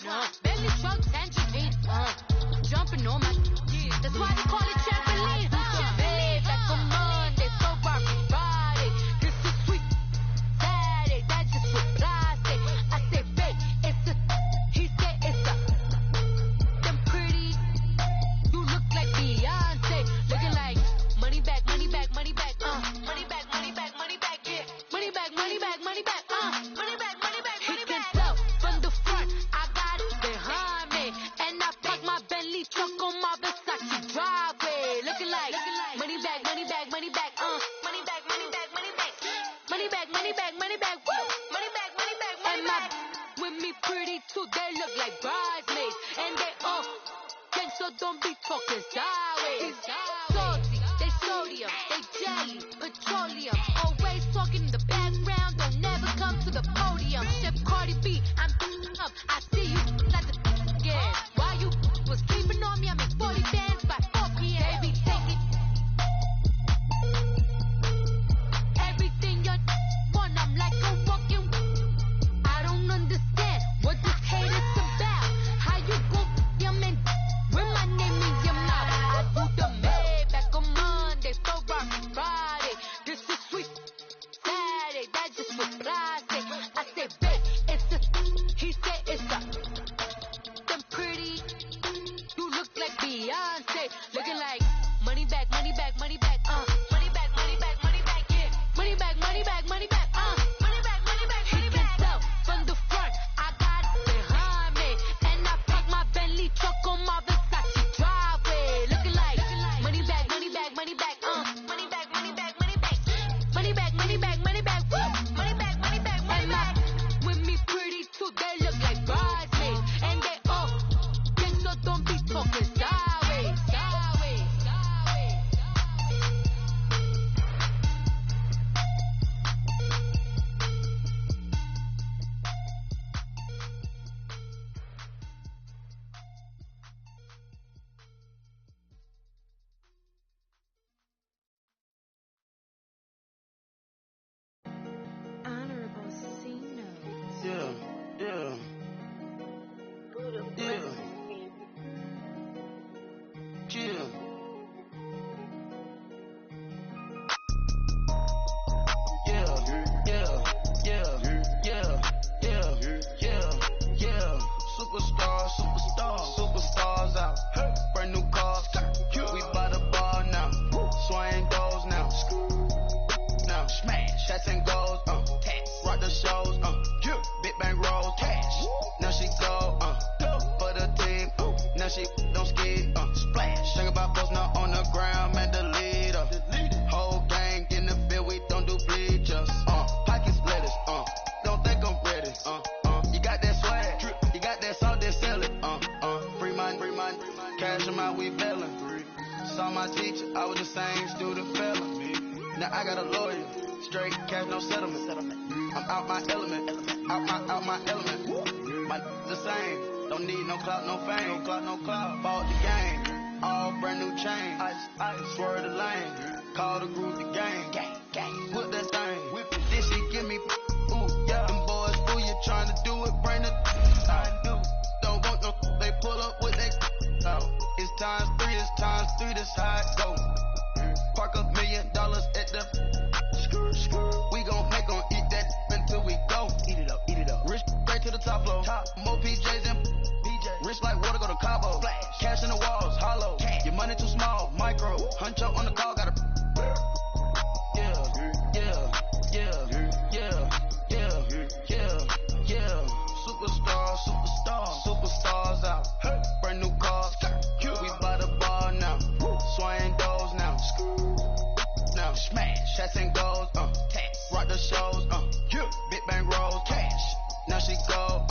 Bentley truck, tangerine, jumping on my, that's why they call it trampoline, babe, like a Monday, so rocky Friday, this is sweet Saturday, that's just with plastic, I say, babe, it's a, he said it's a, them pretty, you look like Beyonce, looking like, money back, money back, money back, money back, money back, money back, yeah, money back, money back, money back, money back, money back, money back, tell from the front, I got it behind me, and I park my Bentley truck on my Versace driveway, looking like, money back, money back, money back, money back, money back, money back, money back, money back, money back, woo, money back, money back, money back, with me pretty too, they look like bridesmaids, and they all, so don't be talking sideways, salty, they sodium, they jelly, petroleum, always talking in the background, don't never come to the podium, Chef Cardi B, I'm up, I see you at the yeah, why you was sleeping on me, I make 40 bands by 4 p.m. Baby, take it, everything you want, I'm like a walking, I don't understand what this hate is about, how you go, your man, when my name is your mouth, I do the Maybach on Monday, so rocky Friday, this is sweet Saturday, that's just with plastic, I say, babe, it's a, he said it's a, them pretty, you look like Beyonce, looking like, money back, money back, money back, money back, money back, money back, yeah, money back, money back, money back, money back, money back, money back, he can tell from the front, I got it behind me, and I park my Bentley truck on my Versace driveway, looking like, money back, money back, money back, money back, money back, money back, money back, money back, money back, woo, money back, money back, money back, with me pretty too, they look like bridesmaids, and they all, so don't be talking sideways, sideways, sideways. Honorable C notes. Yeah, yeah, yeah, yeah. Superstars out. Brand new cars. We by the bar now. Swaying doors now. Now smash. Shots and goals. Rock the shows. Big bang rolls. Cash. Now she go. For the team. Now she don't ski. Splash. Think about post now on the ground. Man, the leader. Whole gang in the field. We don't do bleachers. Pocket splitters. Don't think I'm ready. You got that swag. You got that salt, then sell it. Free mind. Cash them out, we bailin'. Saw my teacher, I was the same student fella. Now I got a lawyer. Straight cash, no settlement. I'm out my element. Out my element. My the same. Don't need no clout, no fame. No clout. Bought the game. All brand new chain. Ice. Swerve the lane. Call the group the gang. Put that thing. Whip it. Then she give me. Ooh, yeah. Them boys fool you trying to do it. Bring it. I do. Don't want no. They pull up with they. It's times 3. That's how it go. Park $1 million at the. We gon' make 'em eat that until we go. Eat it up. Rich straight to the top floor. More PJs and PJ. Rich like water, go to Cabo. Flash. Cash in the walls, hollow. Cash. Your money too small, micro. Hunch up on the call, gotta. Yeah. Superstars out. Brand new cars. We by the bar now. Swaying doors now. Now smash. Shots and goals. Rock the shows. Big bang rolls. Cash. Now she go.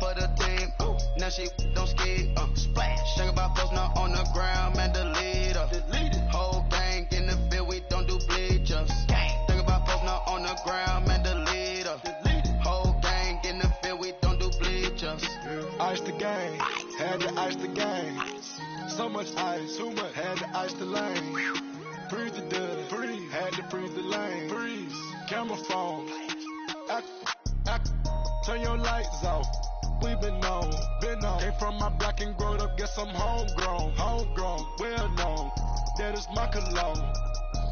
For the team. Now she don't ski. Splash. Think about post now on the ground. Man, the leader. Whole gang in the field. We don't do bleachers. Think about post now on the ground. Man, the leader. Whole gang in the field. We don't do bleachers. Ice the game. Had to ice the game. So much ice. Too much. Had to ice the lane. Freeze the dust. Freeze. Had to freeze the lane. Freeze. Camera phone. Turn your lights off. we been on. Came from my block and growed up, guess I'm homegrown, well known. That is my cologne.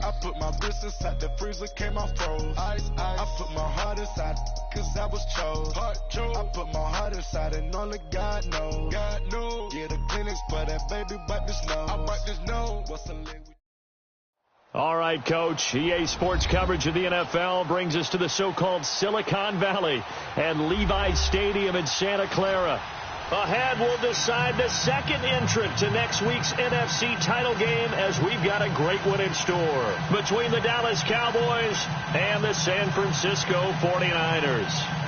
I put my wrist inside the freezer, came out froze. Ice. I put my heart inside, cause I was chose. I put my heart inside and only God knows. Yeah, the clinics for that baby, wipe this nose. I wipe this nose. What's the leg? All right, Coach. EA Sports coverage of the NFL brings us to the so-called Silicon Valley and Levi's Stadium in Santa Clara. Ahead, we'll decide the second entrant to next week's NFC title game as we've got a great one in store between the Dallas Cowboys and the San Francisco 49ers.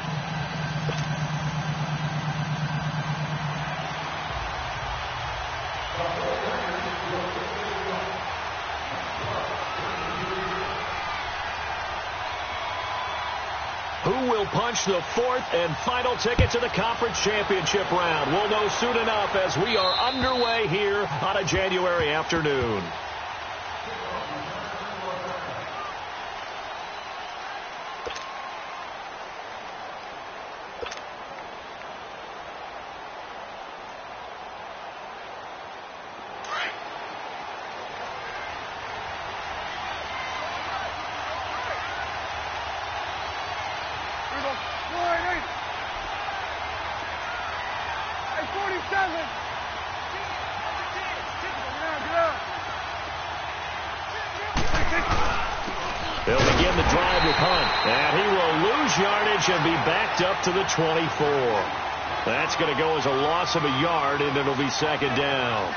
Who will punch the fourth and final ticket to the conference championship round? We'll know soon enough as we are underway here on a January afternoon. They'll begin the drive with Hunt, and he will lose yardage and be backed up to the 24. That's going to go as a loss of a yard, and it'll be second down.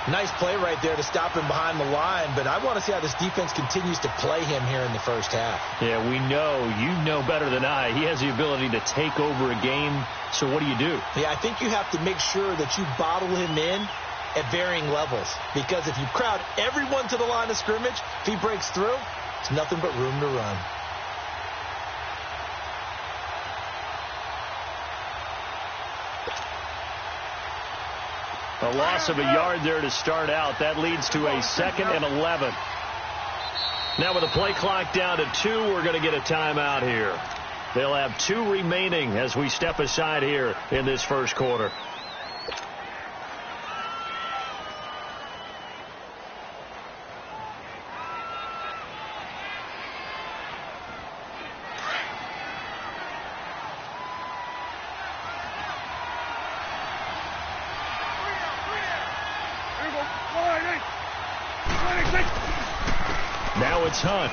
Nice play right there to stop him behind the line, but I want to see how this defense continues to play him here in the first half. Yeah, we know. You know better than I. He has the ability to take over a game, so what do you do? Yeah, I think you have to make sure that you bottle him in at varying levels, because if you crowd everyone to the line of scrimmage, if he breaks through, it's nothing but room to run. A loss of a yard there to start out. That leads to a 2nd and 11. Now with the play clock down to 2, we're going to get a timeout here. They'll have 2 remaining as we step aside here in this first quarter. Now it's Hunt.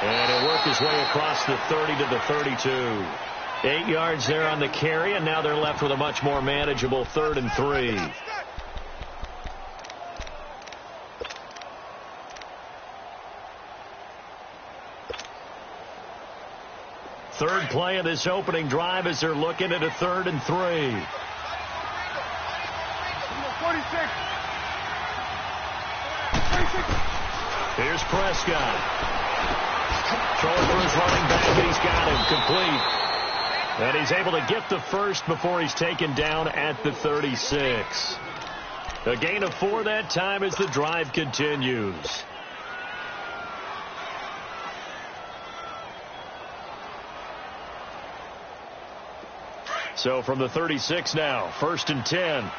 And he'll work his way across the 30 to the 32. 8 yards there on the carry, and now they're left with a much more manageable 3rd and 3. Third play of this opening drive as they're looking at a 3rd and 3. 46. Here's Prescott. Throwing for his running back, and he's got him complete. And he's able to get the first before he's taken down at the 36. A gain of 4 that time as the drive continues. So from the 36 now, 1st and 10.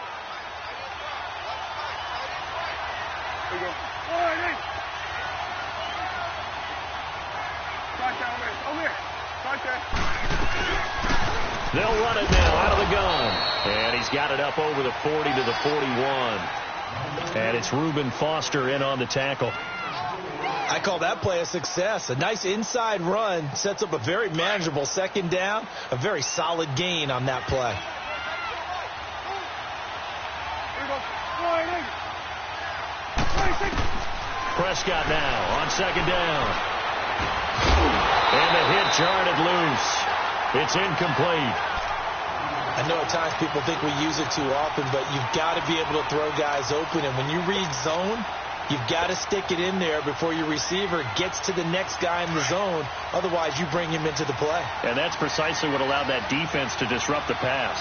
They'll run it now out of the gun. And he's got it up over the 40 to the 41. And it's Reuben Foster in on the tackle. I call that play a success. A nice inside run sets up a very manageable 2nd down. A very solid gain on that play. Prescott now on 2nd down. And the hit jarred loose. It's incomplete. I know at times people think we use it too often, but you've got to be able to throw guys open. And when you read zone, you've got to stick it in there before your receiver gets to the next guy in the zone. Otherwise, you bring him into the play. And that's precisely what allowed that defense to disrupt the pass.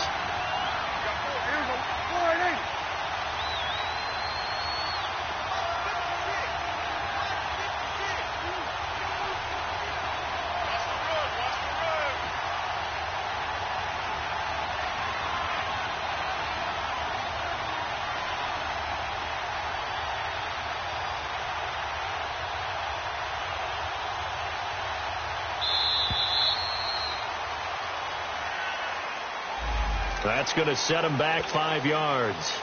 That's going to set him back 5 yards.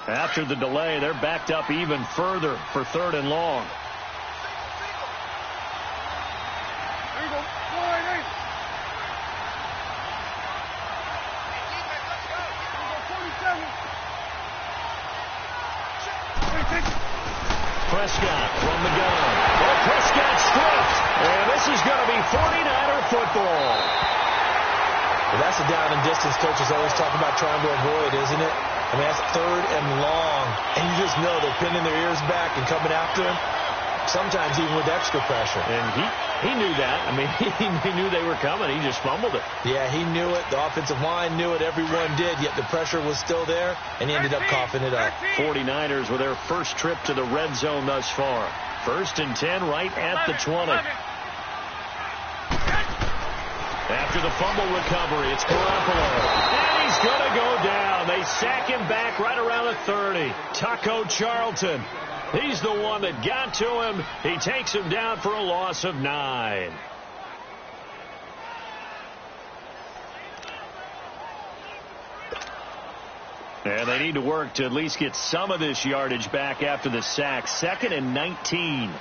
After the delay, they're backed up even further for 3rd and long. Prescott from the gun. Oh, Prescott stripped. And this is going to be 49er football. Well, that's a down and distance coaches always talk about trying to avoid, isn't it? I mean, that's 3rd and long. And you just know they're pinning their ears back and coming after him, sometimes even with extra pressure. And he knew that. I mean, he knew they were coming. He just fumbled it. Yeah, he knew it. The offensive line knew it. Everyone did, yet the pressure was still there, and he ended up coughing it up. 49ers with their first trip to the red zone thus far. 1st and 10 right at the 20. After the fumble recovery, it's Garoppolo. And he's going to go down. They sack him back right around the 30. Taco Charlton. He's the one that got to him. He takes him down for a loss of 9. And they need to work to at least get some of this yardage back after the sack. 2nd and 19.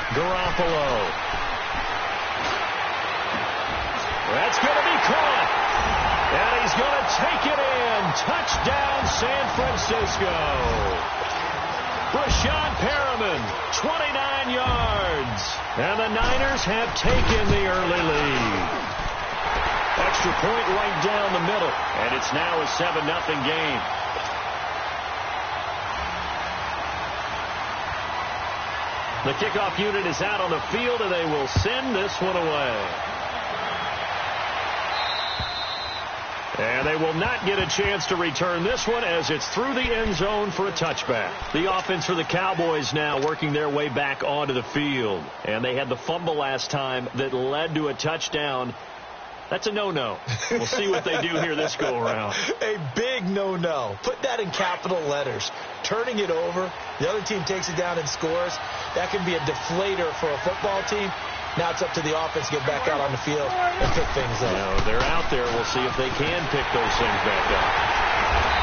Garoppolo. That's going to be caught. And he's going to take it in. Touchdown, San Francisco. Brashad Perriman, 29 yards. And the Niners have taken the early lead. Extra point right down the middle. And it's now a 7-0 game. The kickoff unit is out on the field, and they will send this one away. And they will not get a chance to return this one as it's through the end zone for a touchback. The offense for the Cowboys now working their way back onto the field. And they had the fumble last time that led to a touchdown. That's a no-no. We'll see what they do here this go-around. A big no-no. Put that in capital letters. Turning it over, the other team takes it down and scores. That can be a deflator for a football team. Now it's up to the offense to get back out on the field and pick things up. They're out there. We'll see if they can pick those things back up.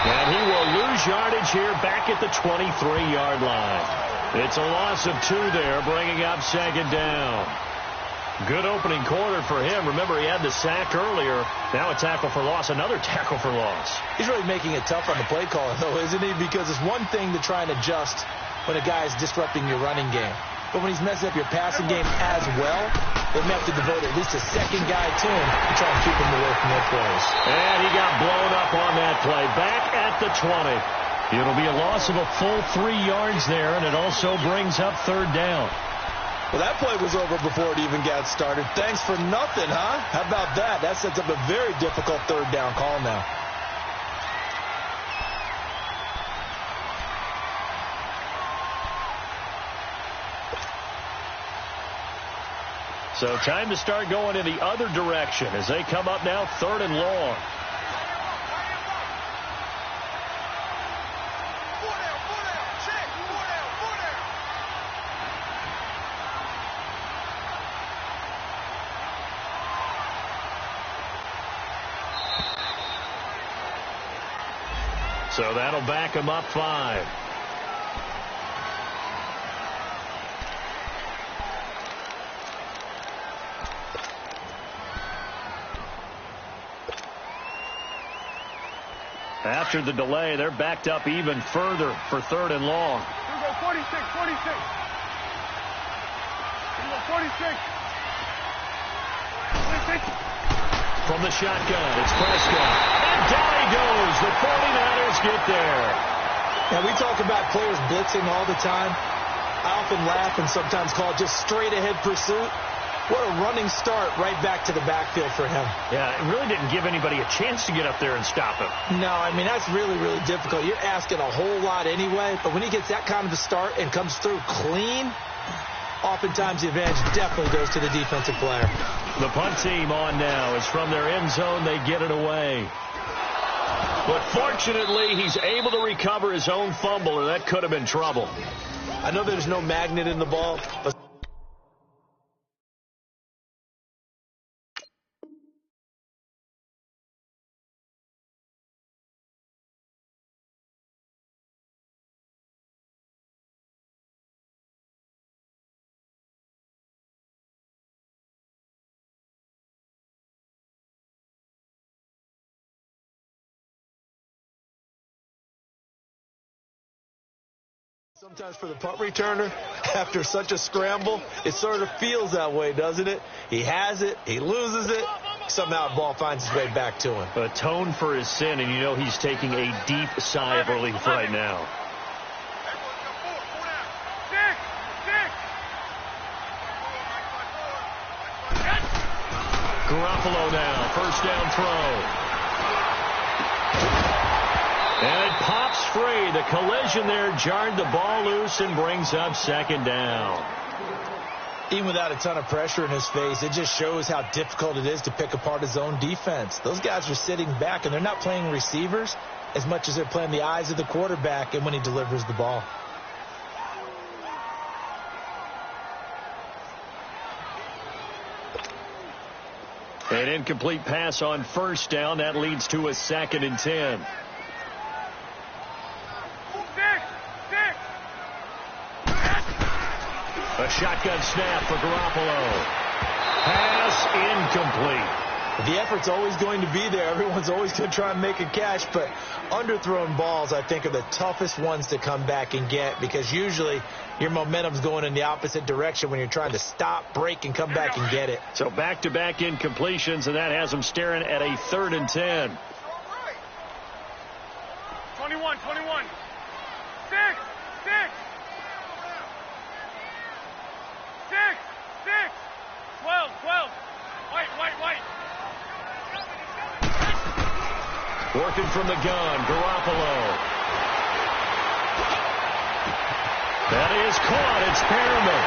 And he will lose yardage here back at the 23-yard line. It's a loss of 2 there, bringing up 2nd down. Good opening quarter for him. Remember, he had the sack earlier. Now a tackle for loss, another tackle for loss. He's really making it tough on the play caller, though, isn't he? Because it's one thing to try and adjust when a guy is disrupting your running game. But when he's messing up your passing game as well, they may have to devote at least a second guy to him to try and keep him away from their plays. And he got blown up on that play. Back at the 20. It'll be a loss of a full 3 yards there, and it also brings up 3rd down. Well, that play was over before it even got started. Thanks for nothing, huh? How about that? That sets up a very difficult 3rd down call now. So time to start going in the other direction as they come up now 3rd and long. So that'll back him up 5. After the delay, they're backed up even further for 3rd and long. Here we go, 46. Here we go, 46. From the shotgun, it's Prescott. And down he goes. The 49ers get there. And we talk about players blitzing all the time. I often laugh and sometimes call it just straight-ahead pursuit. What a running start right back to the backfield for him. Yeah, it really didn't give anybody a chance to get up there and stop him. No, I mean, that's really, really difficult. You're asking a whole lot anyway, but when he gets that kind of a start and comes through clean, oftentimes the advantage definitely goes to the defensive player. The punt team on now. It's from their end zone. They get it away. But fortunately, he's able to recover his own fumble, or that could have been trouble. I know there's no magnet in the ball, but sometimes for the punt returner, after such a scramble, it sort of feels that way, doesn't it? He has it, he loses it, somehow the ball finds its way back to him. Atone for his sin, and you know he's taking a deep sigh of relief right now. Garoppolo now, first down throw. And it pops free. The collision there jarred the ball loose and brings up second down. Even without a ton of pressure in his face, it just shows how difficult it is to pick apart his own defense. Those guys are sitting back, and they're not playing receivers as much as they're playing the eyes of the quarterback and when he delivers the ball. An incomplete pass on first down. That leads to a 2nd and 10. A shotgun snap for Garoppolo. Pass incomplete. The effort's always going to be there. Everyone's always going to try and make a catch, but underthrown balls, I think, are the toughest ones to come back and get because usually your momentum's going in the opposite direction when you're trying to stop, break, and come back and get it. So back-to-back incompletions, and that has them staring at a 3rd and 10. 21. 6. 12. White. Working from the gun, Garoppolo. That is caught. It's Perriman.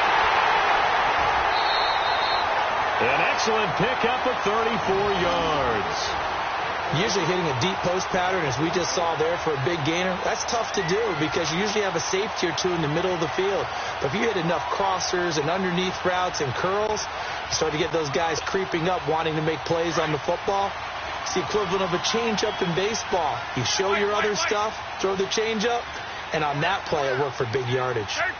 An excellent pickup of 34 yards. Usually hitting a deep post pattern, as we just saw there for a big gainer, that's tough to do because you usually have a safety or two in the middle of the field. But if you hit enough crossers and underneath routes and curls, you start to get those guys creeping up, wanting to make plays on the football. It's the equivalent of a changeup in baseball. You show your other stuff, throw the changeup, and on that play, it worked for big yardage. 13.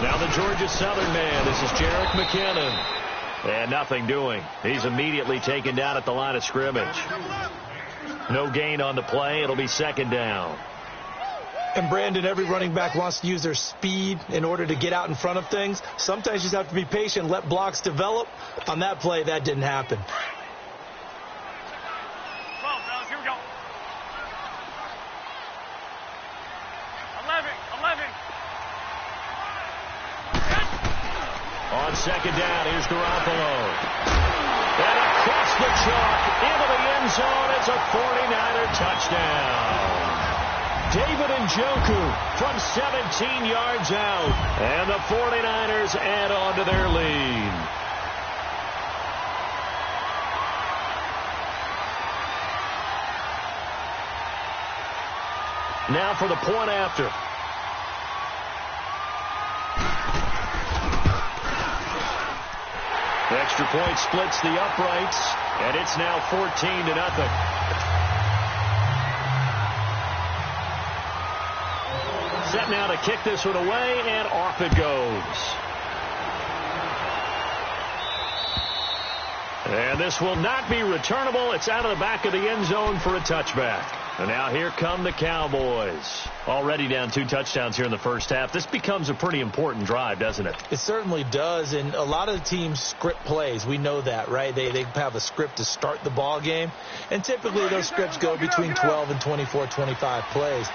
Now the Georgia Southern man. This is Jerick McKinnon. And nothing doing. He's immediately taken down at the line of scrimmage. No gain on the play. It'll be 2nd down. And Brandon, every running back wants to use their speed in order to get out in front of things. Sometimes you just have to be patient, let blocks develop. On that play, that didn't happen. 12, fellas, here we go. 11. On 2nd down, here's Garoppolo. And across the chalk into the end zone. It's a 49er touchdown. David Njoku from 17 yards out. And the 49ers add on to their lead. Now for the point after. The extra point splits the uprights, and it's now 14-0. Set now to kick this one away, and off it goes. And this will not be returnable. It's out of the back of the end zone for a touchback. And now here come the Cowboys. Already down 2 touchdowns here in the first half. This becomes a pretty important drive, doesn't it? It certainly does, and a lot of the teams script plays. We know that, right? They have a script to start the ball game, and typically those scripts go between 12 and 24, 25 plays.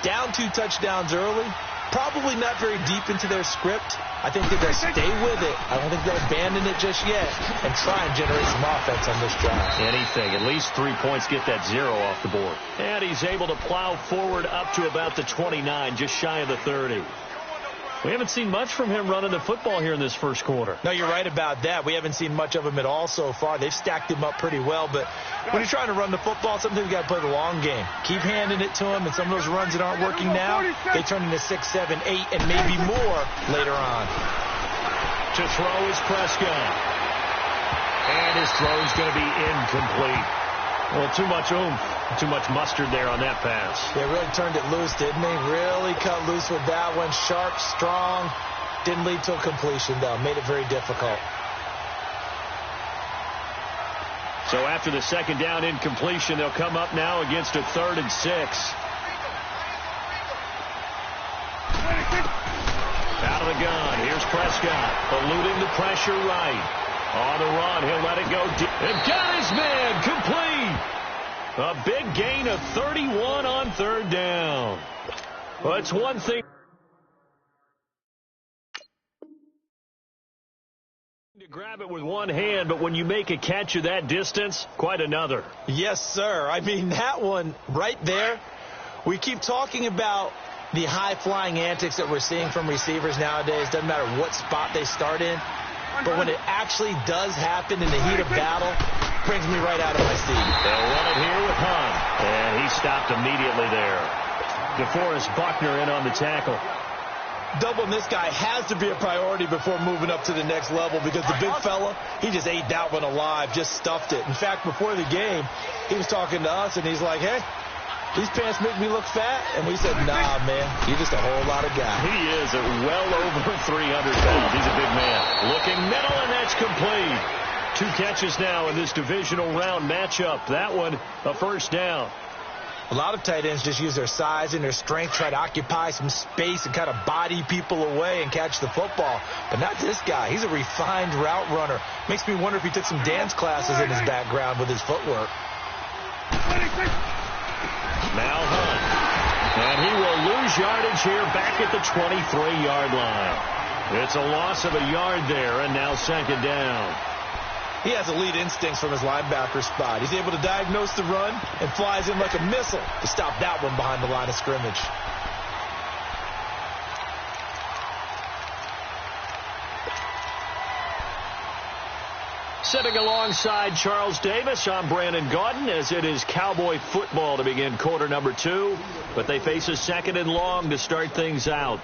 Down 2 touchdowns early, Probably not very deep into their script. I think that they'll stay with it. I don't think they'll abandon it just yet and try and generate some offense on this drive. Anything. At least 3 points, get that 0 off the board. And he's able to plow forward up to about the 29, just shy of the 30. We haven't seen much from him running the football here in this first quarter. No, you're right about that. We haven't seen much of him at all so far. They've stacked him up pretty well, but when you're trying to run the football, sometimes you got to play the long game. Keep handing it to him, and some of those runs that aren't working now, they turn into 6, 7, 8, and maybe more later on. To throw is Prescott. And his throw is going to be incomplete. Well, too much oomph, too much mustard there on that pass. Yeah, really turned it loose, didn't he? Really cut loose with that one. Sharp, strong. Didn't lead to a completion, though. Made it very difficult. So after the second down incompletion, they'll come up now against a 3rd and 6. Out of the gun. Here's Prescott. Eluding the pressure right. On the run, he'll let it go deep. And got his man complete. A big gain of 31 on 3rd down. Well, it's one thing to grab it with one hand, but when you make a catch of that distance, quite another. Yes, sir. I mean, that one right there, we keep talking about the high-flying antics that we're seeing from receivers nowadays. Doesn't matter what spot they start in. But when it actually does happen in the heat of battle, it brings me right out of my seat. They'll run it here with Hunt. And he stopped immediately there. DeForest Buckner in on the tackle. Doubling this guy has to be a priority before moving up to the next level because the big fella, he just ate that one alive, just stuffed it. In fact, before the game, he was talking to us, and he's like, hey, these pants make me look fat. And we said, nah, man, you're just a whole lot of guy. He is at well over 300 pounds. He's a big man. Looking middle, and that's complete. 2 catches now in this divisional round matchup. That one, a 1st down. A lot of tight ends just use their size and their strength, try to occupy some space and kind of body people away and catch the football. But not this guy. He's a refined route runner. Makes me wonder if he took some dance classes in his background with his footwork. Now Hunt. And he will lose yardage here back at the 23-yard line. It's a loss of a yard there, and now 2nd down. He has elite instincts from his linebacker spot. He's able to diagnose the run and flies in like a missile to stop that one behind the line of scrimmage. Sitting alongside Charles Davis, I'm Brandon Gaudin, as it is Cowboy football to begin quarter number 2. But they face a 2nd and long to start things out.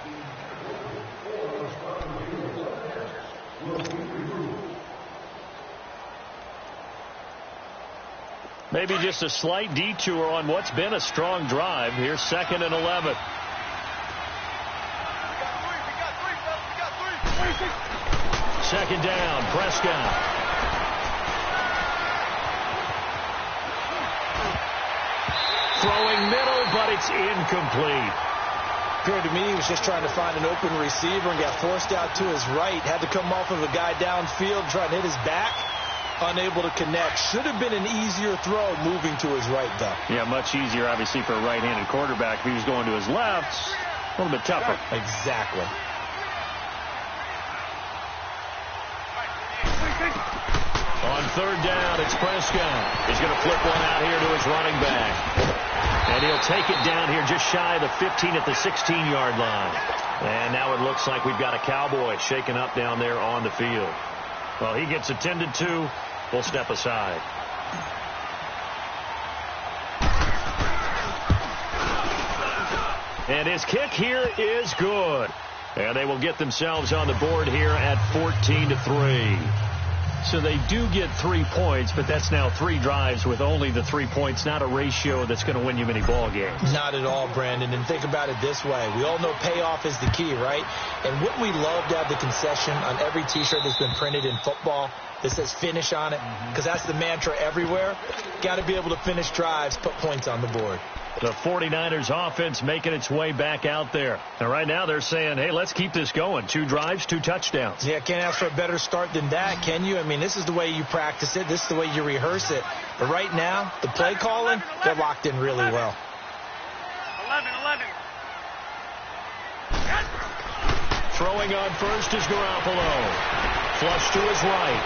Maybe just a slight detour on what's been a strong drive. Here's 2nd and 11. Second down, Prescott. Throwing middle, but it's incomplete. Appeared to me he was just trying to find an open receiver and got forced out to his right. Had to come off of a guy downfield, trying to hit his back. Unable to connect. Should have been an easier throw moving to his right, though. Yeah, much easier, obviously, for a right-handed quarterback. If he was going to his left, a little bit tougher. Exactly. On 3rd down, it's Prescott. He's going to flip one out here to his running back. And he'll take it down here just shy of the 15 at the 16-yard line. And now it looks like we've got a Cowboy shaken up down there on the field. Well, he gets attended to. We'll step aside. And his kick here is good. And they will get themselves on the board here at 14-3. So they do get 3 points, but that's now 3 drives with only the 3 points, not a ratio that's going to win you many ball games. Not at all, Brandon. And think about it this way. We all know payoff is the key, right? And wouldn't we love to have the concession on every T-shirt that's been printed in football that says finish on it? Because that's the mantra everywhere. Got to be able to finish drives, put points on the board. The 49ers offense making its way back out there. And right now they're saying, hey, let's keep this going. 2 drives, 2 touchdowns. Yeah, can't ask for a better start than that, can you? I mean, this is the way you practice it. This is the way you rehearse it. But right now, the play calling, they're locked in really well. 11. Throwing on first is Garoppolo. Flush to his right.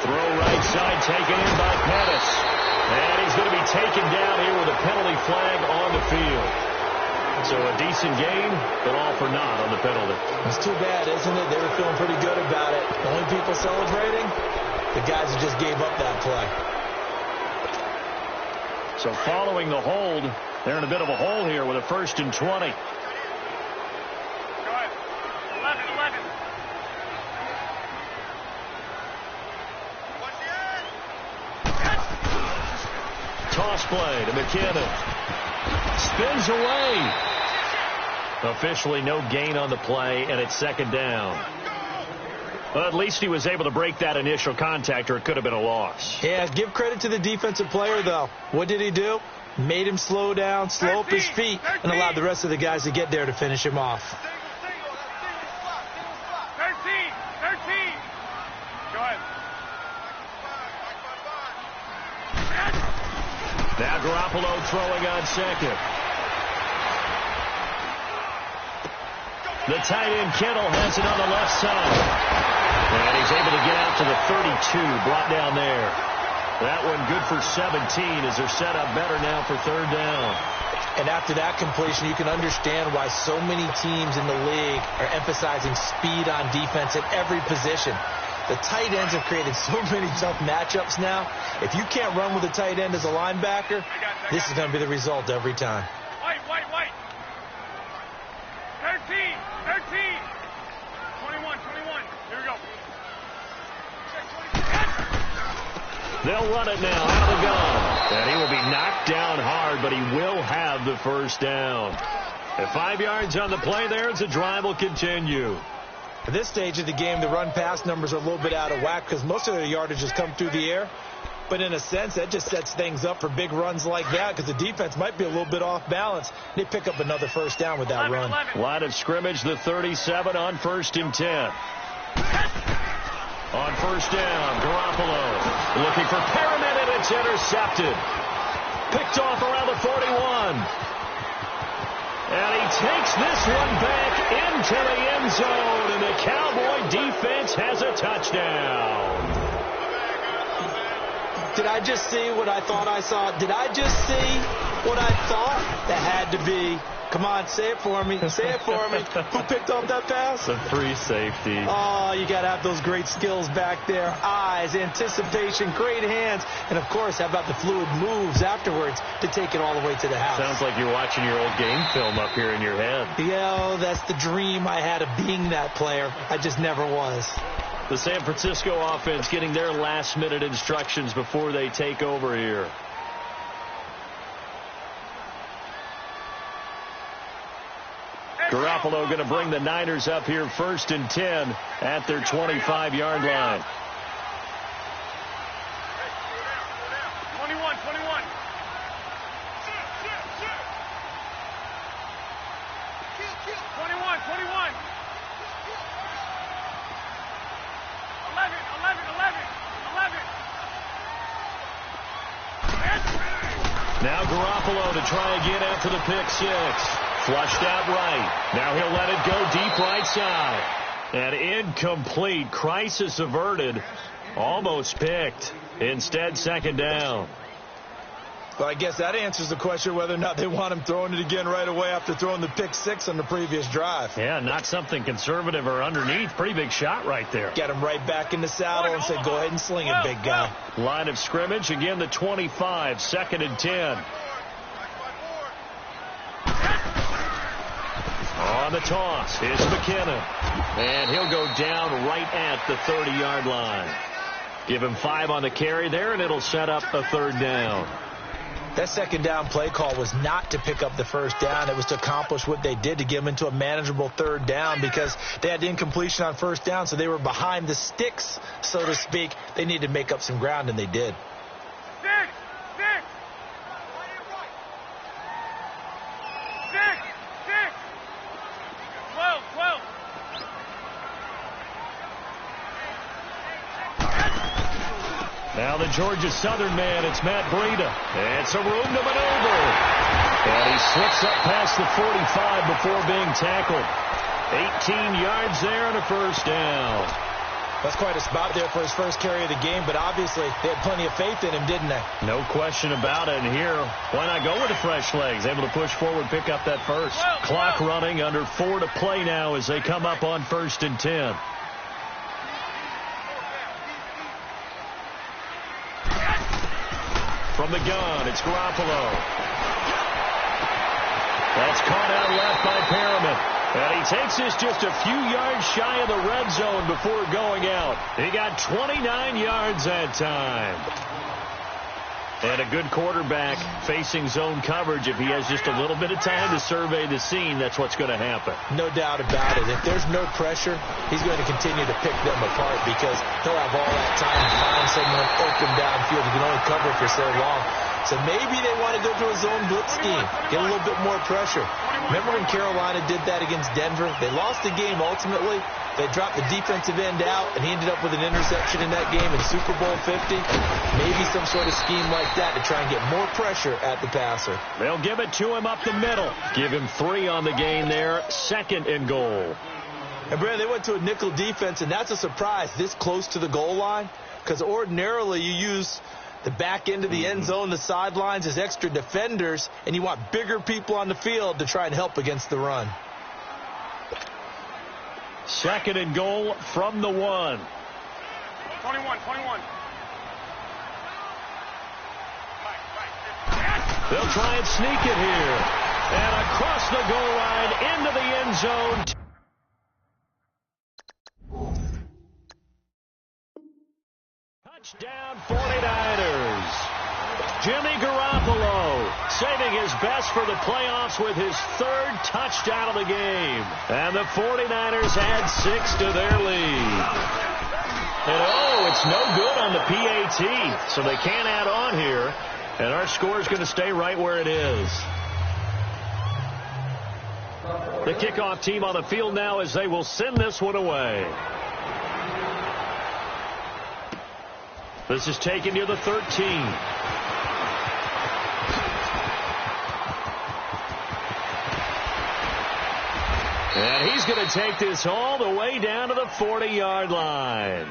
Throw right side taken in by Pettis. And he's going to be taken down here with a penalty flag on the field. So a decent game, but all for naught on the penalty. It's too bad, isn't it? They were feeling pretty good about it. The only people celebrating, the guys who just gave up that play. So following the hold, they're in a bit of a hole here with a 1st and 20. Toss play to McKinnon. Spins away. Officially no gain on the play, and it's 2nd down. Well, at least he was able to break that initial contact, or it could have been a loss. Yeah, give credit to the defensive player, though. What did he do? Made him slow down, slow up his feet, and allowed the rest of the guys to get there to finish him off. 13. Go ahead. Now Garoppolo throwing on second. The tight end Kittle has it on the left side. And he's able to get out to the 32, brought down there. That one good for 17 as they're set up better now for 3rd down. And after that completion, you can understand why so many teams in the league are emphasizing speed on defense at every position. The tight ends have created so many tough matchups now. If you can't run with a tight end as a linebacker, this is going to be the result every time. White. 13. 21. Here we go. They'll run it now out of the gun. And he will be knocked down hard, but he will have the 1st down. At 5 yards on the play there, as the drive will continue. At this stage of the game, the run-pass numbers are a little bit out of whack because most of their yardage has come through the air. But in a sense, that just sets things up for big runs like that because the defense might be a little bit off balance. They pick up another 1st down with that run. Line of scrimmage, the 37 on 1st and 10. On 1st down, Garoppolo looking for Pyramid, and it's intercepted. Picked off around the 41. And he takes this one back into the end zone, and the Cowboy defense has a touchdown. Did I just see what I thought I saw? Did I just see what I thought? That had to be. Come on, say it for me. Say it for me. Who picked off that pass? The free safety. Oh, you got to have those great skills back there. Eyes, anticipation, great hands. And, of course, how about the fluid moves afterwards to take it all the way to the house? Sounds like you're watching your old game film up here in your head. Yeah, that's the dream I had of being that player. I just never was. The San Francisco offense getting their last-minute instructions before they take over here. Garoppolo going to bring the Niners up here 1st and 10 at their 25-yard line. 21. 11. Now Garoppolo to try again after the pick 6. Flushed out right. Now he'll let it go deep right side. And incomplete. Crisis averted. Almost picked. Instead, 2nd down. Well, I guess that answers the question whether or not they want him throwing it again right away after throwing the pick 6 on the previous drive. Yeah, not something conservative or underneath. Pretty big shot right there. Get him right back in the saddle and say, go ahead and sling it, big guy. Line of scrimmage, again the 25, 2nd and 10. On the toss, here's McKinnon. And he'll go down right at the 30-yard line. Give him 5 on the carry there, and it'll set up a 3rd down. That 2nd down play call was not to pick up the 1st down. It was to accomplish what they did to get them into a manageable 3rd down because they had incompletion on 1st down, so they were behind the sticks, so to speak. They needed to make up some ground, and they did. 12. Now the Georgia Southern man, it's Matt Breida. It's a room to maneuver. And he Slips up past the 45 before being tackled. 18 yards there and a first down. That's quite a spot there for his first carry of the game, but obviously they had plenty of faith in him, didn't they? No question about it. And here, why not go with the fresh legs? Able to push forward, pick up that first. Clock running, under 4 to play now as they come up on 1st and 10. From the gun, it's Garoppolo. That's caught out left by Perriman. And he takes this just a few yards shy of the red zone before going out. He got 29 yards that time. And a good quarterback facing zone coverage. If he has just a little bit of time to survey the scene, that's what's going to happen. No doubt about it. If there's no pressure, he's going to continue to pick them apart because he'll have all that time to find someone open downfield. He can only cover for so long. So maybe they want to go to a zone blitz scheme, get a little bit more pressure. Remember when Carolina did that against Denver? They lost the game ultimately. They dropped the defensive end out, and he ended up with an interception in that game in Super Bowl 50. Maybe some sort of scheme like that to try and get more pressure at the passer. They'll give it to him up the middle. Give him 3 on the gain there. 2nd and goal. And, Brad, they went to a nickel defense, and that's a surprise this close to the goal line because ordinarily you use the back end of the end zone, the sidelines as extra defenders, and you want bigger people on the field to try and help against the run. 2nd and goal from the 1. 21. They'll try and sneak it here. And across the goal line into the end zone. Touchdown 49ers. Jimmy Garoppolo saving his best for the playoffs with his 3rd touchdown of the game. And the 49ers add 6 to their lead. And it's no good on the PAT, so they can't add on here. And our score is going to stay right where it is. The kickoff team on the field now as they will send this one away. This is taken near the 13. And he's going to take this all the way down to the 40-yard line.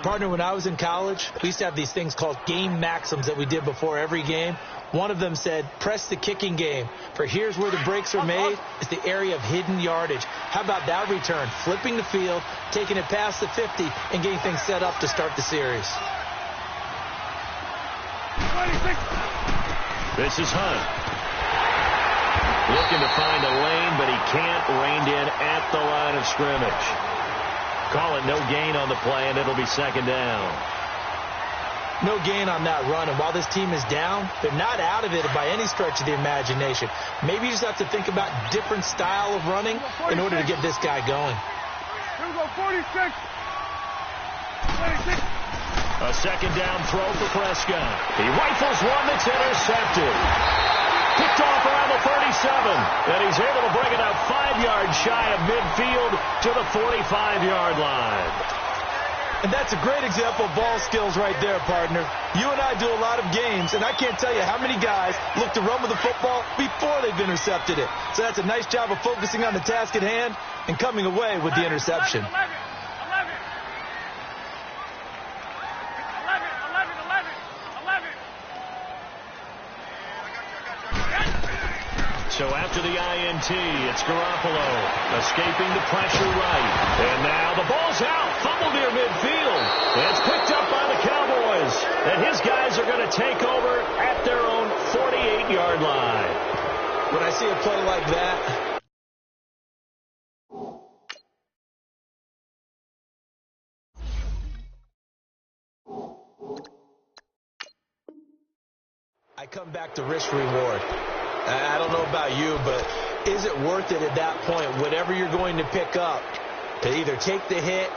Partner, when I was in college, we used to have these things called game maxims that we did before every game. One of them said, press the kicking game. For here's where the breaks are made. It's the area of hidden yardage. How about that return? Flipping the field, taking it past the 50, and getting things set up to start the series. This is Hunt. Looking to find a lane, but he can't. Reined in at the line of scrimmage. Call it no gain on the play, and it'll be 2nd down. No gain on that run, and while this team is down, they're not out of it by any stretch of the imagination. Maybe you just have to think about different style of running in order to get this guy going. Here we go, 46. 26. A 2nd down throw for Prescott. He rifles one that's intercepted. Picked off around the 37. And he's able to bring it out 5 yards shy of midfield to the 45-yard line. And that's a great example of ball skills right there, partner. You and I do a lot of games, and I can't tell you how many guys look to run with the football before they've intercepted it. So that's a nice job of focusing on the task at hand and coming away with the interception. 11. So after the INT, it's Garoppolo escaping the pressure right. And now the ball's out. Fumble near midfield. It's picked up by the Cowboys. And his guys are going to take over at their own 48-yard line. When I see a play like that, I come back to risk reward. I don't know about you, but is it worth it at that point, whatever you're going to pick up, to either take the hit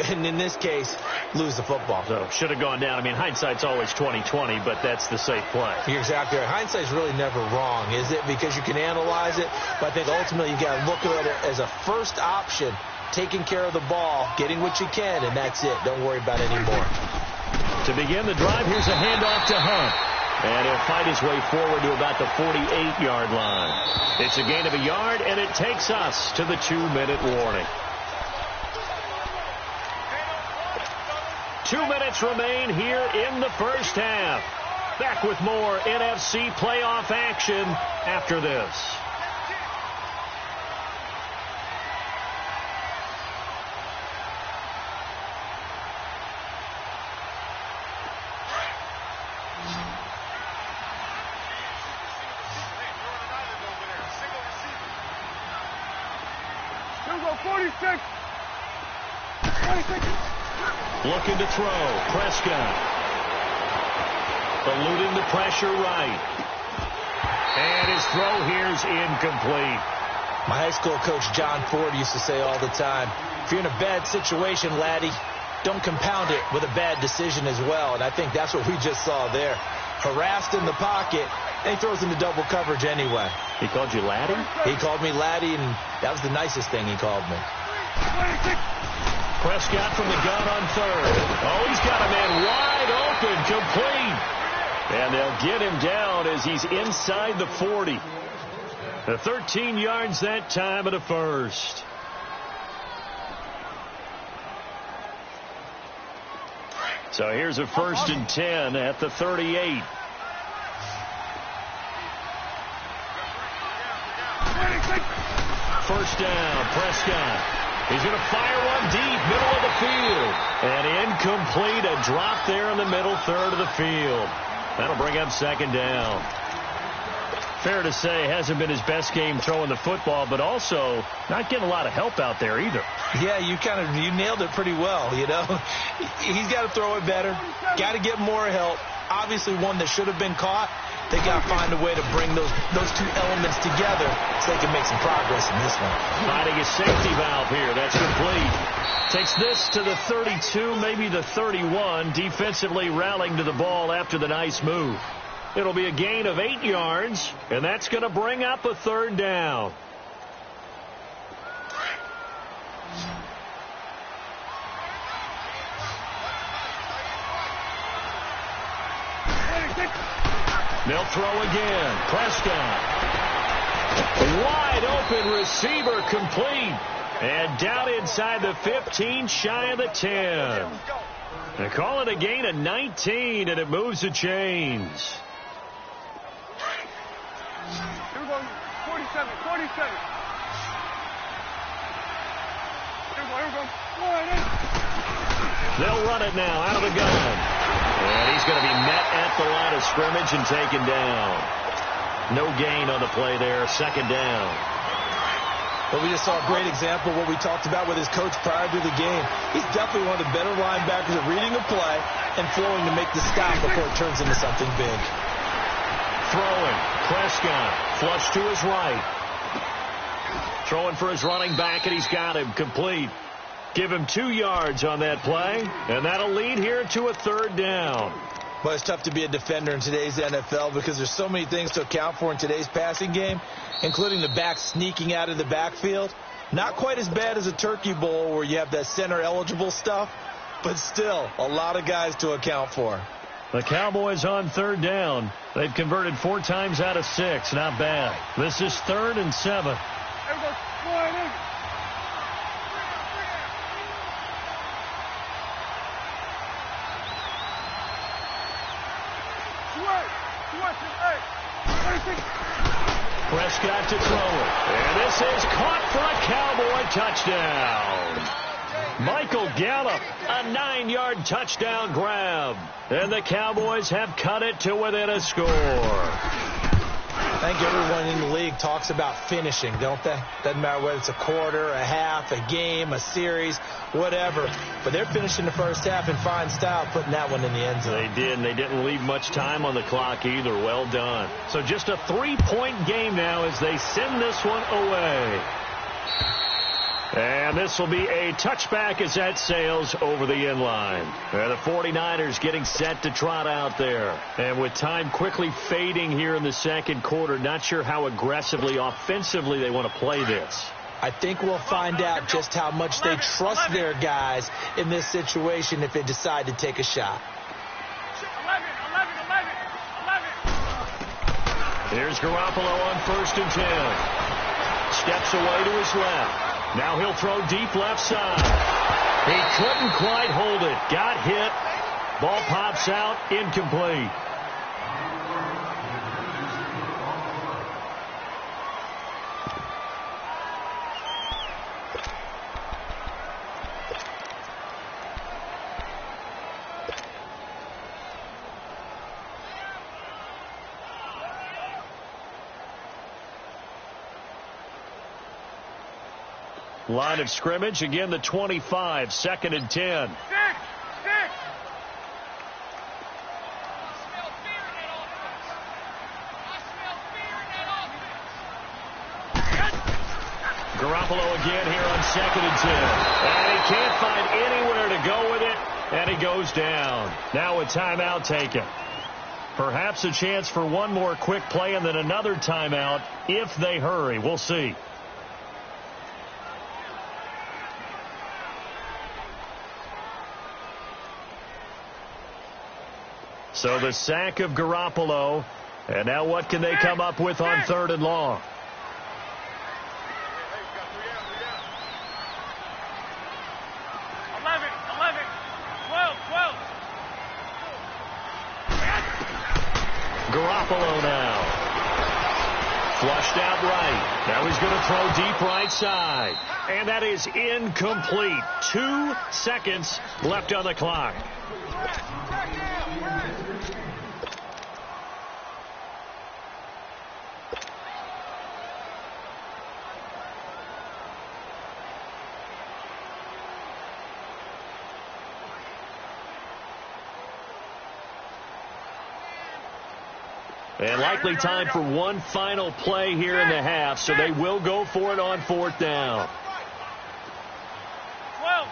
and, in this case, lose the football? So, should have gone down. I mean, hindsight's always 20/20, but that's the safe play. You're exactly right. Hindsight's really never wrong, is it? Because you can analyze it, but I think ultimately you got to look at it as a first option, taking care of the ball, getting what you can, and that's it. Don't worry about it anymore. To begin the drive, here's a handoff to Hunt. And he'll fight his way forward to about the 48-yard line. It's a gain of a yard, and it takes us to the 2-minute warning. 2 minutes remain here in the first half. Back with more NFC playoff action after this. Looking to throw. Prescott. Eluding the pressure right. And his throw here is incomplete. My high school coach, John Ford, used to say all the time, if you're in a bad situation, laddie, don't compound it with a bad decision as well. And I think that's what we just saw there. Harassed in the pocket, and he throws into double coverage anyway. He called you laddie? He called me laddie, and that was the nicest thing he called me. Prescott from the gun on third. Oh, he's got a man wide open, complete. And they'll get him down as he's inside the 40. The 13 yards that time of the first. So here's a 1st and 10 at the 38. First down, Prescott. He's going to fire one deep, middle of the field. And incomplete, a drop there in the middle third of the field. That'll bring up 2nd down. Fair to say, hasn't been his best game throwing the football, but also not getting a lot of help out there either. Yeah, you nailed it pretty well, you know. He's got to throw it better, got to get more help. Obviously one that should have been caught. They got to find a way to bring those two elements together so they can make some progress in this one. Finding a safety valve here. That's complete. Takes this to the 32, maybe the 31, defensively rallying to the ball after the nice move. It'll be a gain of 8 yards, and that's going to bring up a 3rd down. They'll throw again. Prescott. Wide open receiver, complete. And down inside the 15, shy of the 10. They call it a gain of 19, and it moves the chains. Here we go. 47. Here we go. They'll run it now out of the gun. And he's going to be met at the line of scrimmage and taken down. No gain on the play there. 2nd down. But we just saw a great example of what we talked about with his coach prior to the game. He's definitely one of the better linebackers at reading a play and flowing to make the stop before it turns into something big. Throwing. Prescott. Flush to his right. Throwing for his running back, and he's got him. Complete. Give him 2 yards on that play, and that'll lead here to a 3rd down. Well, it's tough to be a defender in today's NFL because there's so many things to account for in today's passing game, including the back sneaking out of the backfield. Not quite as bad as a turkey bowl where you have that center-eligible stuff, but still a lot of guys to account for. The Cowboys on 3rd down. They've converted 4 times out of 6. Not bad. This is 3rd and 7. Prescott to throw it. And this is caught for a Cowboy touchdown. Michael Gallup, a 9-yard touchdown grab. And the Cowboys have cut it to within a score. I think everyone in the league talks about finishing, don't they? Doesn't matter whether it's a quarter, a half, a game, a series, whatever. But they're finishing the first half in fine style, putting that one in the end zone. They did, and they didn't leave much time on the clock either. Well done. So just a 3-point game now as they send this one away. And this will be a touchback as that sails over the end line. The 49ers getting set to trot out there. And with time quickly fading here in the second quarter, not sure how aggressively, offensively they want to play this. I think we'll find out just how much they trust their guys in this situation if they decide to take a shot. 11. Here's Garoppolo on 1st and 10. Steps away to his left. Now he'll throw deep left side. He couldn't quite hold it. Got hit. Ball pops out. Incomplete. Line of scrimmage, again the 25, 2nd and 10. Garoppolo again here on 2nd and 10. And he can't find anywhere to go with it, and he goes down. Now a timeout taken. Perhaps a chance for one more quick play and then another timeout if they hurry. We'll see. So the sack of Garoppolo. And now what can they come up with on 3rd and long? Garoppolo now. Flushed out right. Now he's going to throw deep right side. And that is incomplete. 2 seconds left on the clock. And likely time for one final play here in the half, so they will go for it on 4th down. 12.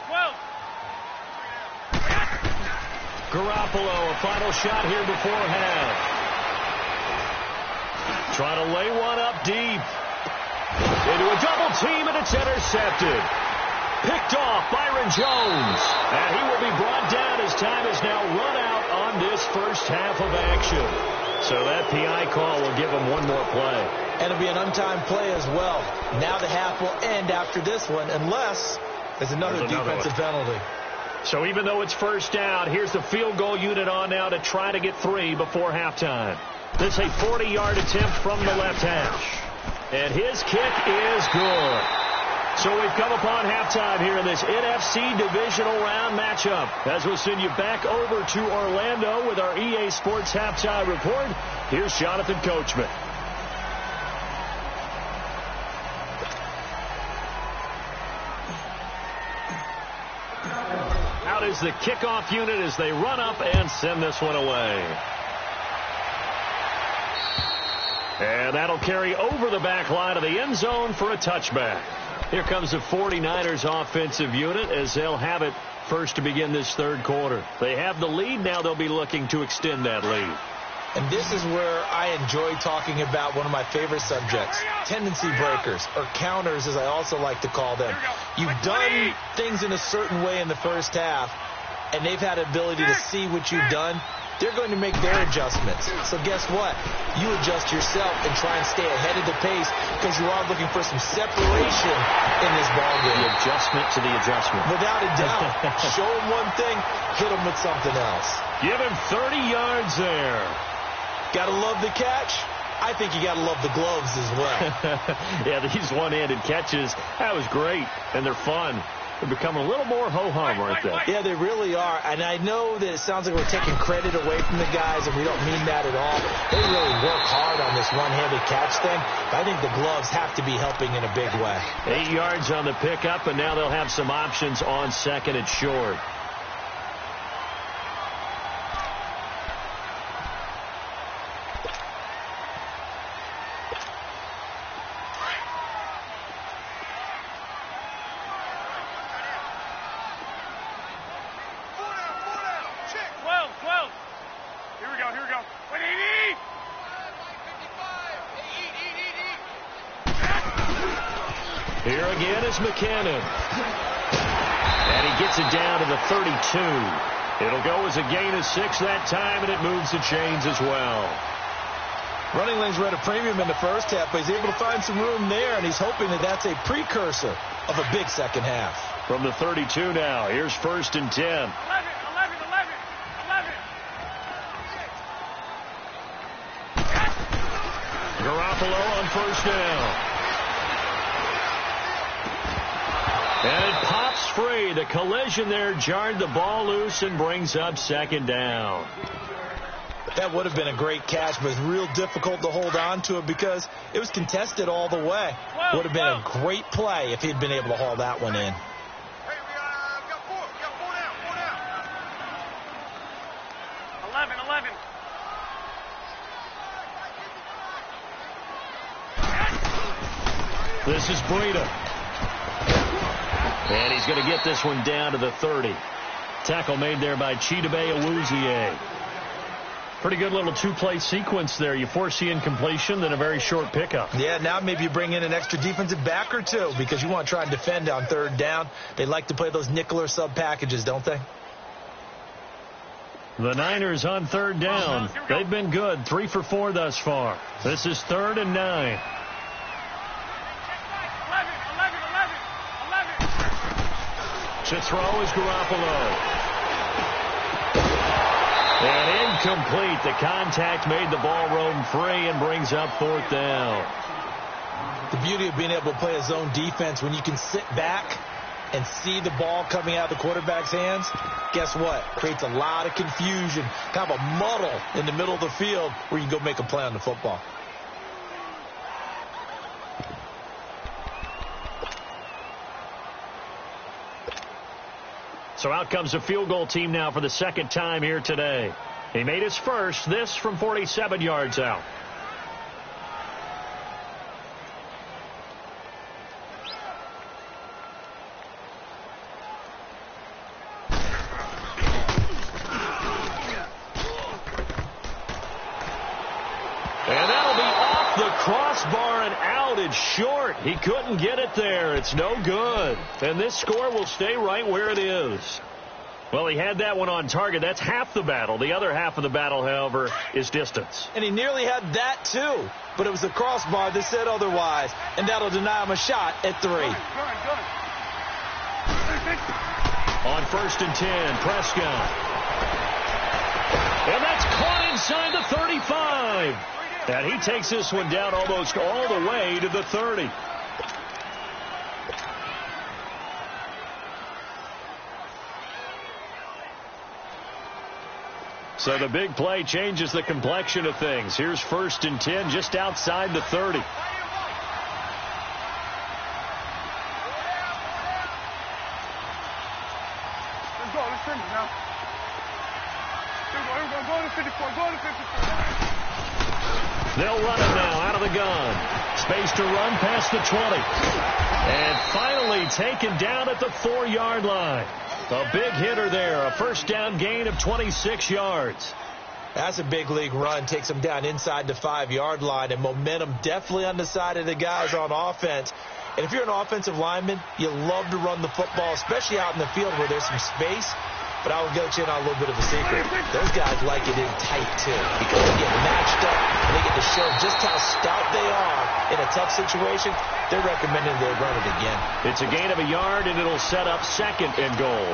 Garoppolo, a final shot here before half. Trying to lay one up deep. Into a double team, and it's intercepted. Picked off Byron Jones. And he will be brought down as time is now run out on this first half of action. So that PI call will give him one more play. And it'll be an untimed play as well. Now the half will end after this one, unless there's another defensive penalty. So even though it's 1st down, here's the field goal unit on now to try to get 3 before halftime. This is a 40-yard attempt from the left hash. And his kick is good. So we've come upon halftime here in this NFC Divisional Round matchup. As we'll send you back over to Orlando with our EA Sports Halftime Report, here's Jonathan Coachman. Out is the kickoff unit as they run up and send this one away. And that'll carry over the back line of the end zone for a touchback. Here comes the 49ers offensive unit as they'll have it first to begin this 3rd quarter. They have the lead. Now they'll be looking to extend that lead. And this is where I enjoy talking about one of my favorite subjects, tendency breakers, or counters as I also like to call them. You've done things in a certain way in the first half, and they've had the ability to see what you've done. They're going to make their adjustments. So guess what? You adjust yourself and try and stay ahead of the pace because you are looking for some separation in this ballgame. The adjustment to the adjustment. Without a doubt. Show them one thing, hit them with something else. Give him 30 yards there. Got to love the catch. I think you got to love the gloves as well. Yeah, these one-handed catches, that was great, and they're fun. They're becoming a little more ho-hum, aren't they? Yeah, they really are. And I know that it sounds like we're taking credit away from the guys, and we don't mean that at all. They really work hard on this one-handed catch thing. But I think the gloves have to be helping in a big way. 8 yards on the pickup, and now they'll have some options on 2nd and short. Here again is McKinnon. And he gets it down to the 32. It'll go as a gain of 6 that time, and it moves the chains as well. Running lanes were at a premium in the first half, but he's able to find some room there, and he's hoping that that's a precursor of a big second half. From the 32 now, here's 1st and 10. 11. Garoppolo on 1st down. And it pops free. The collision there jarred the ball loose and brings up 2nd down. That would have been a great catch, but it's real difficult to hold on to it because it was contested all the way. Would have been a great play if he'd been able to haul that one in. Hey, we got four down. 11. This is Breida. And he's going to get this one down to the 30. Tackle made there by Chidobe Awuzie. Pretty good little two-play sequence there. You force the incompletion, then a very short pickup. Yeah, now maybe you bring in an extra defensive back or two because you want to try and defend on 3rd down. They like to play those nickel or sub packages, don't they? The Niners on 3rd down. They've been good, 3 for 4 thus far. This is 3rd and 9. 11. To throw is Garoppolo. And incomplete. The contact made the ball roam free and brings up 4th down. The beauty of being able to play a zone defense when you can sit back and see the ball coming out of the quarterback's hands, guess what? Creates a lot of confusion, kind of a muddle in the middle of the field where you can go make a play on the football. So out comes a field goal team now for the 2nd time here today. He made his first, this from 47 yards out. And that'll be off the crossbar and out. It's short. He couldn't get it there. It's no good. And this score will stay right where it is. Well, he had that one on target. That's half the battle. The other half of the battle, however, is distance. And he nearly had that, too. But it was the crossbar that said otherwise. And that'll deny him a shot at 3. Good. On 1st and 10, Prescott. And that's caught inside the 35. And he takes this one down almost all the way to the 30. So the big play changes the complexion of things. Here's 1st and 10 just outside the 30. Let's finish now. Here we go. Go to 54. They'll run it now out of the gun. Space to run past the 20. And finally taken down at the 4-yard line. A big hitter there. A 1st down gain of 26 yards. That's a big league run. Takes them down inside the 5-yard line. And momentum definitely on the side of the guys on offense. And if you're an offensive lineman, you love to run the football, especially out in the field where there's some space. But I will get you in on a little bit of a secret. Those guys like it in tight, too, because they get matched up and they get to show just how stout they are in a tough situation. They're recommending they run it again. It's a gain of a yard, and it'll set up 2nd and goal.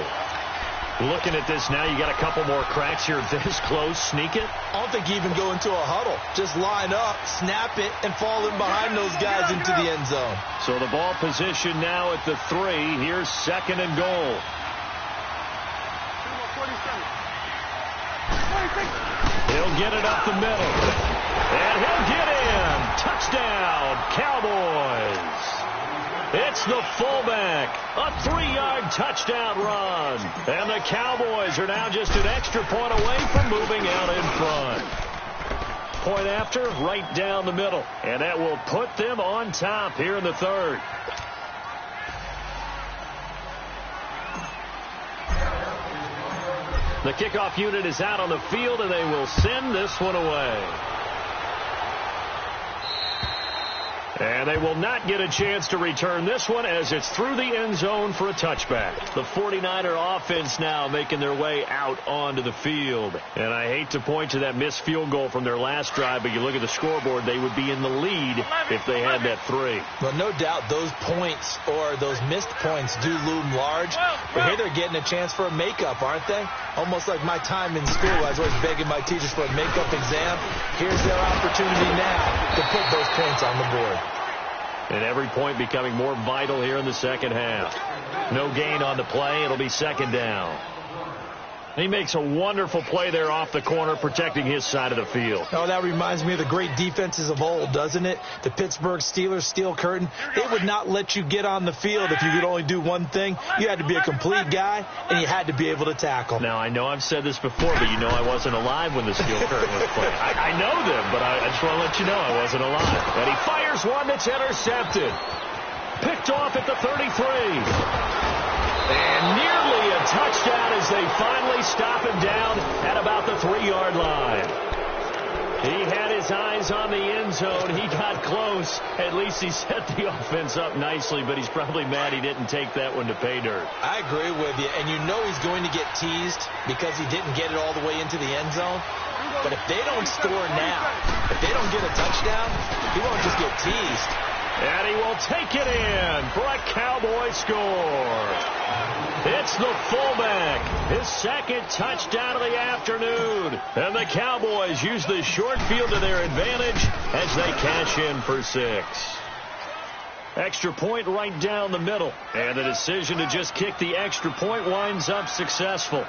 Looking at this now, you got a couple more cracks here this close. Sneak it. I don't think you even go into a huddle. Just line up, snap it, and fall in behind those guys into the end zone. So the ball position now at the 3. Here's 2nd and goal. He'll get it up the middle. And he'll get in. Touchdown, Cowboys. It's the fullback. A 3-yard touchdown run. And the Cowboys are now just an extra point away from moving out in front. Point after, right down the middle. And that will put them on top here in the 3rd. The kickoff unit is out on the field, and they will send this one away. And they will not get a chance to return this one as it's through the end zone for a touchback. The 49er offense now making their way out onto the field. And I hate to point to that missed field goal from their last drive, but you look at the scoreboard, they would be in the lead if they had that 3. Well, no doubt those points or those missed points do loom large. But here they're getting a chance for a makeup, aren't they? Almost like my time in school. I was always begging my teachers for a makeup exam. Here's their opportunity now to put those points on the board. And every point becoming more vital here in the second half. No gain on the play. It'll be second down. He makes a wonderful play there off the corner, protecting his side of the field. Oh, that reminds me of the great defenses of old, doesn't it? The Pittsburgh Steelers steel curtain. They would not let you get on the field if you could only do one thing. You had to be a complete guy, and you had to be able to tackle. Now, I know I've said this before, but you know I wasn't alive when the steel curtain was played. I know them, but I just want to let you know I wasn't alive. And he fires one that's intercepted. Picked off at the 33. And nearly a touchdown as they finally stop him down at about the 3-yard line. He had his eyes on the end zone. He got close. At least he set the offense up nicely, but he's probably mad he didn't take that one to pay dirt. I agree with you, and you know he's going to get teased because he didn't get it all the way into the end zone. But if they don't score now, if they don't get a touchdown, he won't just get teased. And he will take it in for a Cowboy score. It's the fullback, his second touchdown of the afternoon. And the Cowboys use the short field to their advantage as they cash in for 6. Extra point right down the middle. And the decision to just kick the extra point winds up successful.